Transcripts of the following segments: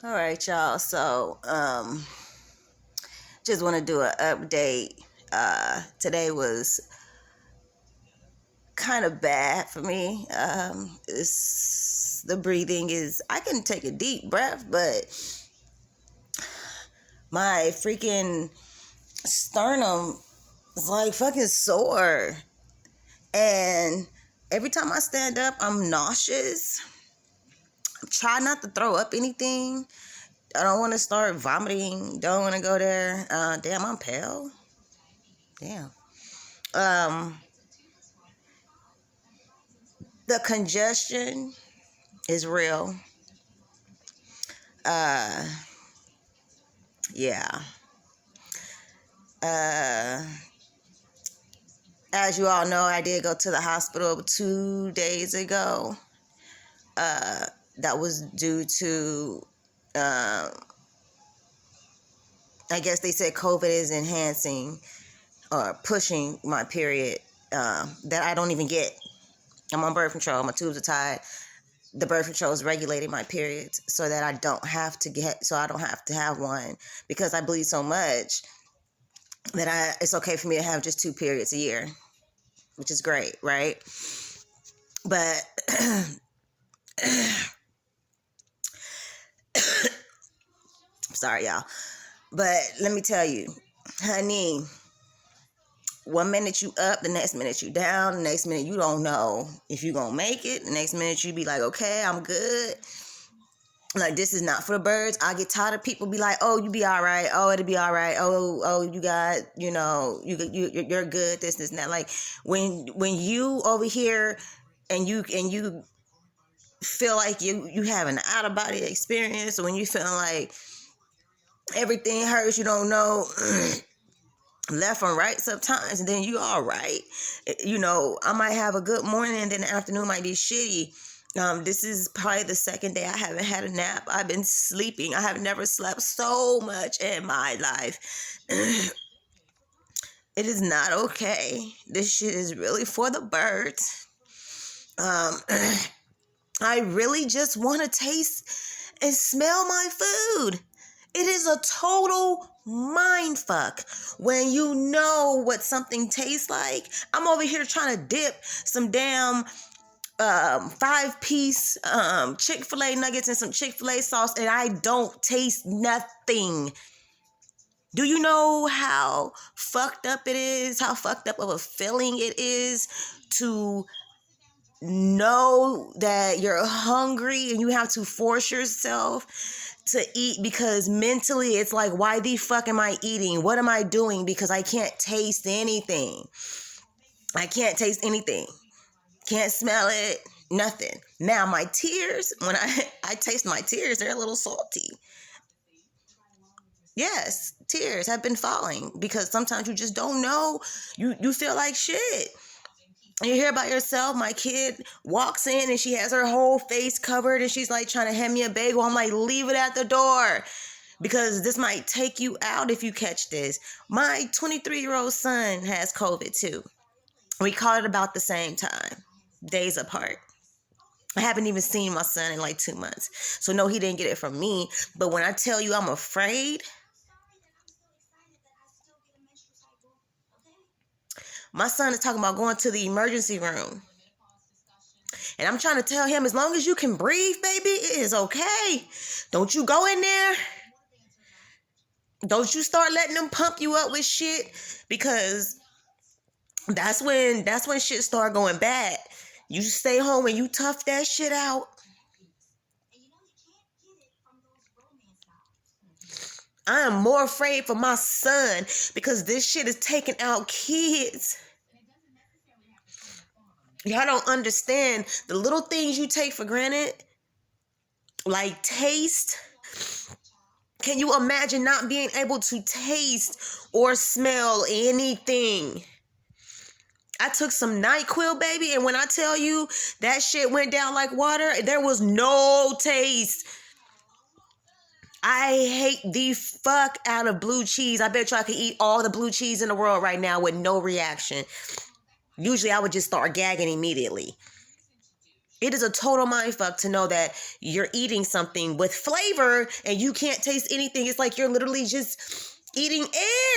All right, y'all. So, just want to do an update. Today was kind of bad for me. The breathing is, I can take a deep breath, but my freaking sternum is like fucking sore. And every time I stand up, I'm nauseous. Try not to throw up anything. I don't want to start vomiting. Don't want to go there. Damn, I'm pale. Damn. Um, the congestion is real. Uh, yeah. Uh, as you all know, I did go to the hospital 2 days ago. That was due to, I guess they said COVID is enhancing or pushing my period that I don't even get. I'm on birth control. My tubes are tied. The birth control is regulating my periods so that I don't have to have one because I bleed so much that it's okay for me to have just 2 periods a year, which is great, right? But sorry, y'all. But let me tell you, honey, one minute you up, the next minute you down, the next minute you don't know if you gonna make it, the next minute you be like, okay, I'm good. Like, this is not for the birds. I get tired of people be like, oh, you be all right. Oh, it'll be all right. Oh, you got, you're good. This, and that. Like, when you over here and you feel like you have an out of body experience, or when you feeling like everything hurts, you don't know left from right sometimes, and then you all right. I might have a good morning, and then the afternoon might be shitty. This is probably the second day I haven't had a nap. I've been sleeping. I have never slept so much in my life. It is not okay. This shit is really for the birds. I really just want to taste and smell my food. It is a total mind fuck when you know what something tastes like. I'm over here trying to dip some damn 5-piece Chick-fil-A nuggets and some Chick-fil-A sauce, and I don't taste nothing. Do you know how fucked up it is? How fucked up of a feeling it is to know that you're hungry and you have to force yourself to eat because mentally it's like, why the fuck am I eating? What am I doing? Because I can't taste anything. I can't taste anything. Can't smell it. Nothing. Now my tears, when I taste my tears, they're a little salty. Yes, tears have been falling because sometimes you just don't know. You feel like shit. You hear about yourself. My kid walks in and she has her whole face covered and she's like trying to hand me a bagel. I'm like, leave it at the door because this might take you out if you catch this. My 23-year-old son has COVID too. We caught it about the same time, days apart. I haven't even seen my son in like 2 months. So no, he didn't get it from me. But when I tell you I'm afraid, my son is talking about going to the emergency room. And I'm trying to tell him, as long as you can breathe, baby, it is okay. Don't you go in there. Don't you start letting them pump you up with shit, because that's when shit start going bad. You stay home and you tough that shit out. I am more afraid for my son because this shit is taking out kids. Y'all don't understand the little things you take for granted, like taste. Can you imagine not being able to taste or smell anything? I took some NyQuil, baby, and when I tell you that shit went down like water, there was no taste. I hate the fuck out of blue cheese. I bet you I could eat all the blue cheese in the world right now with no reaction. Usually I would just start gagging immediately. It is a total mind fuck to know that you're eating something with flavor and you can't taste anything. It's like you're literally just eating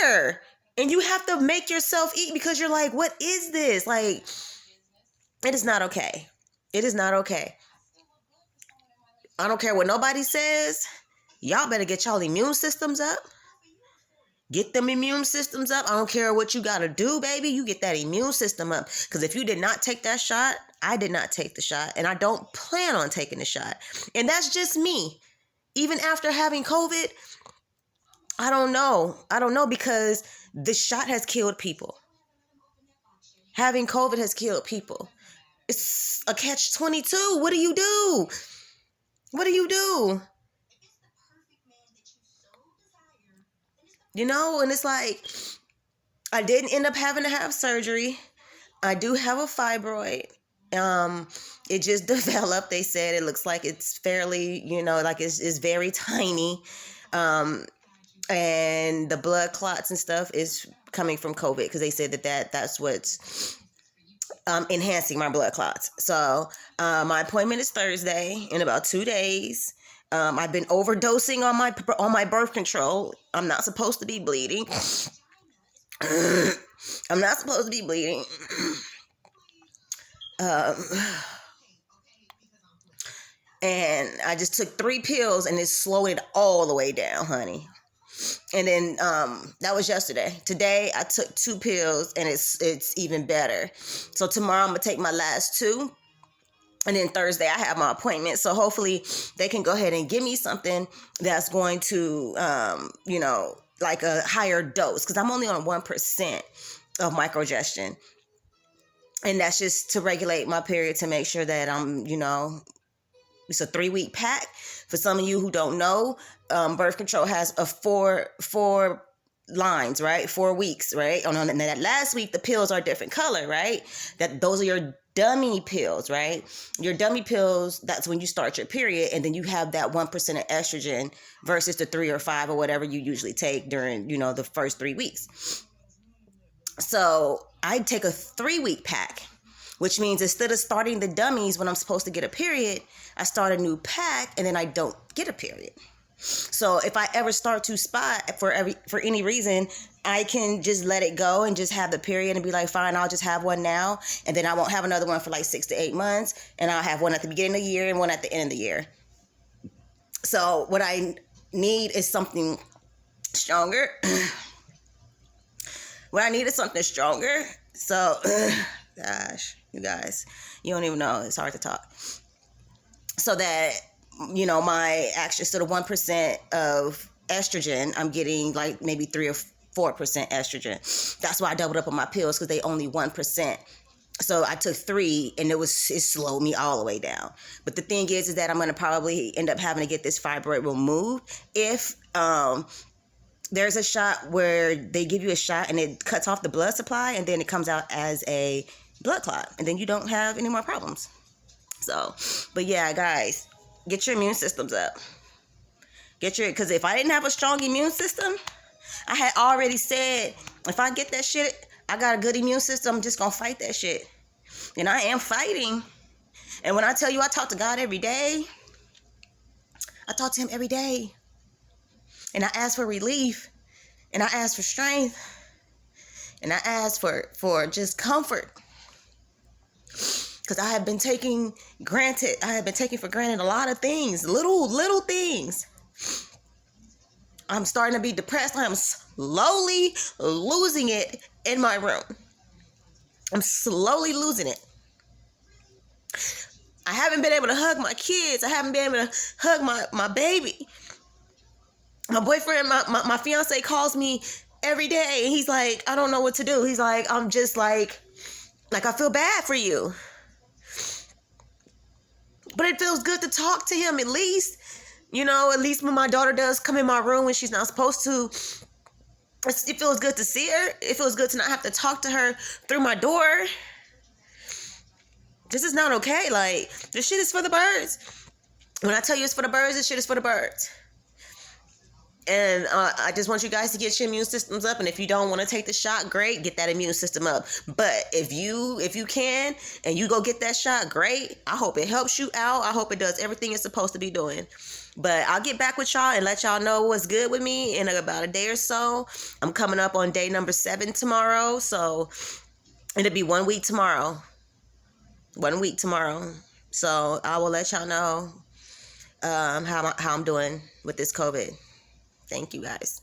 air. And you have to make yourself eat because you're like, what is this? Like, it is not okay. It is not okay. I don't care what nobody says. Y'all better get y'all immune systems up. Get them immune systems up. I don't care what you got to do, baby. You get that immune system up. Because if you did not take that shot, I did not take the shot. And I don't plan on taking the shot. And that's just me. Even after having COVID, I don't know. I don't know because the shot has killed people. Having COVID has killed people. It's a catch-22. What do you do? What do you do? You know, and it's like, I didn't end up having to have surgery. I do have a fibroid. It just developed. They said it looks like it's fairly, you know, like it's very tiny. And the blood clots and stuff is coming from COVID because they said that's what's enhancing my blood clots. So my appointment is Thursday in about 2 days. I've been overdosing on my birth control. I'm not supposed to be bleeding. I'm not supposed to be bleeding. And I just took 3 pills and it slowed it all the way down, honey. And then that was yesterday. Today I took 2 pills and it's even better. So tomorrow I'm gonna take my last 2. And then Thursday I have my appointment. So hopefully they can go ahead and give me something that's going to, you know, like a higher dose. Because I'm only on 1% of microgestin. And that's just to regulate my period to make sure that I'm, you know, it's a 3-week pack. For some of you who don't know, birth control has a four lines, right? 4 weeks, right? And that last week, the pills are a different color, right? Those are your dummy pills, right? Your dummy pills, that's when you start your period, and then you have that 1% of estrogen versus the 3 or 5 or whatever you usually take during, you know, the first 3 weeks. So I take a 3-week pack, which means instead of starting the dummies when I'm supposed to get a period, I start a new pack and then I don't get a period. So if I ever start to spot for any reason, I can just let it go and just have the period and be like, fine, I'll just have one now. And then I won't have another one for like 6 to 8 months. And I'll have one at the beginning of the year and one at the end of the year. So what I need is something stronger. What I need is something stronger. So, gosh, you guys, you don't even know. It's hard to talk. So that, you know, my actually sort of 1% of estrogen, I'm getting like maybe 3 or 4% estrogen. That's why I doubled up on my pills, because they only 1%. So I took 3 and it slowed me all the way down. But the thing is that I'm going to probably end up having to get this fibroid removed if there's a shot where they give you a shot and it cuts off the blood supply and then it comes out as a blood clot and then you don't have any more problems. So, but yeah, guys, get your immune systems up. Because if I didn't have a strong immune system, I had already said, if I get that shit, I got a good immune system, I'm just going to fight that shit. And I am fighting. And when I tell you I talk to God every day, I talk to him every day. And I ask for relief. And I ask for strength. And I ask for just comfort. Because I have been taking for granted a lot of things. Little things. I'm starting to be depressed. I'm slowly losing it in my room. I'm slowly losing it. I haven't been able to hug my kids. I haven't been able to hug my baby. My boyfriend, my fiance calls me every day. And he's like, I don't know what to do. He's like, I'm just like I feel bad for you. But it feels good to talk to him at least. You know, at least when my daughter does come in my room when she's not supposed to, it feels good to see her. It feels good to not have to talk to her through my door. This is not okay. Like, this shit is for the birds. When I tell you it's for the birds, this shit is for the birds. And I just want you guys to get your immune systems up. And if you don't want to take the shot, great, get that immune system up. But if you can and you go get that shot, great. I hope it helps you out. I hope it does everything it's supposed to be doing. But I'll get back with y'all and let y'all know what's good with me in about a day or so. I'm coming up on day number 7 tomorrow. So it'll be 1 week tomorrow. 1 week tomorrow. So I will let y'all know how I'm doing with this COVID. Thank you guys.